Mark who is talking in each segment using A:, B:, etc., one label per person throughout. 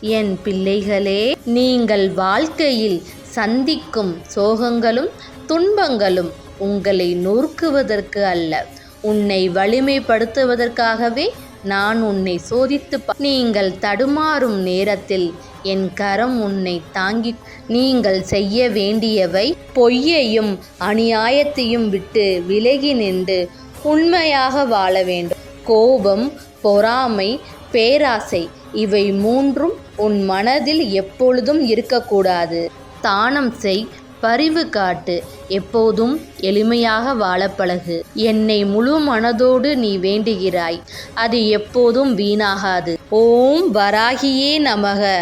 A: என் பிள்ளைகளே, நீங்கள் வாழ்க்கையில் சந்திக்கும் சோகங்களும் துன்பங்களும் உங்களை நொறுக்குவதற்கு அல்ல, உன்னை வலிமைப்படுத்துவதற்காகவே நான் உன்னை சோதித்து நீங்கள் தடுமாறும் நேரத்தில் என் கரம் உன்னை தாங்கி. நீங்கள் செய்ய வேண்டியவை பொய்யையும் அநியாயத்தையும் விட்டு விலகி நின்று உண்மையாக வாழ வேண்டும். கோபம், பொறாமை, பேராசை இவை மூன்றும் உன் மனதில் எப்பொழுதும் இருக்கக்கூடாது. தானம் செய், பரிவு காட்டு, எப்போதும் எளிமையாக வாழ பழகு. என்னை முழு மனதோடு நீ வேண்டுகிறாய், அது எப்போதும் வீணாகாது. ஓம் வராகியே நமக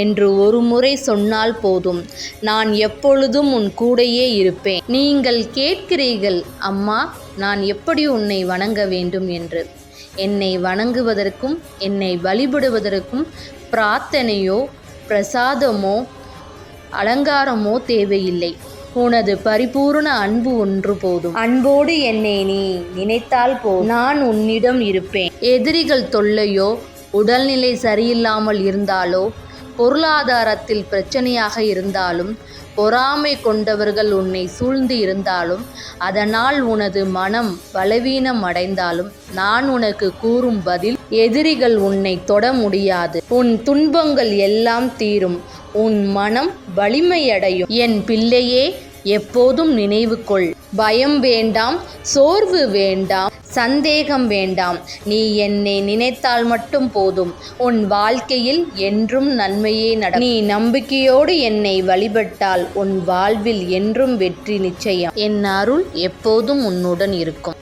A: என்று ஒரு முறை சொன்னால் போதும், நான் எப்பொழுதும் உன் கூடையே இருப்பேன். நீங்கள் கேட்கிறீர்கள், அம்மா நான் எப்படி உன்னை வணங்க வேண்டும் என்று. என்னை வணங்குவதற்கும் என்னை வழிபடுவதற்கும் பிரார்த்தனையோ பிரசாதமோ அலங்காரமோ தேவையில்லை. உனது பரிபூர்ண அன்பு ஒன்று போதும். அன்போடு என்னை நீ நினைத்தால் போதும், நான் உன்னிடம் இருப்பேன். எதிரிகள் தொல்லையோ, உடல்நிலை சரியில்லாமல் இருந்தாலோ, பொருளாதாரத்தில் பிரச்சனையாக இருந்தாலும், பொறாமை கொண்டவர்கள் உன்னை சூழ்ந்து இருந்தாலும், அதனால் உனது மனம் பலவீனம் அடைந்தாலும், நான் உனக்கு கூறும் பதில், எதிரிகள் உன்னை தொட முடியாது. உன் துன்பங்கள் எல்லாம் தீரும், உன் மனம் வலிமையடையும். என் பிள்ளையே, எப்போதும் நினைவு கொள், பயம் வேண்டாம், சோர்வு வேண்டாம், சந்தேகம் வேண்டாம். நீ என்னை நினைத்தால் மட்டும் போதும், உன் வாழ்க்கையில் என்றும் நன்மையே நடக்கும். நீ நம்பிக்கையோடு என்னை வழிபட்டால் உன் வாழ்வில் என்றும் வெற்றி நிச்சயம். என் அருள் எப்போதும் உன்னுடன் இருக்கும்.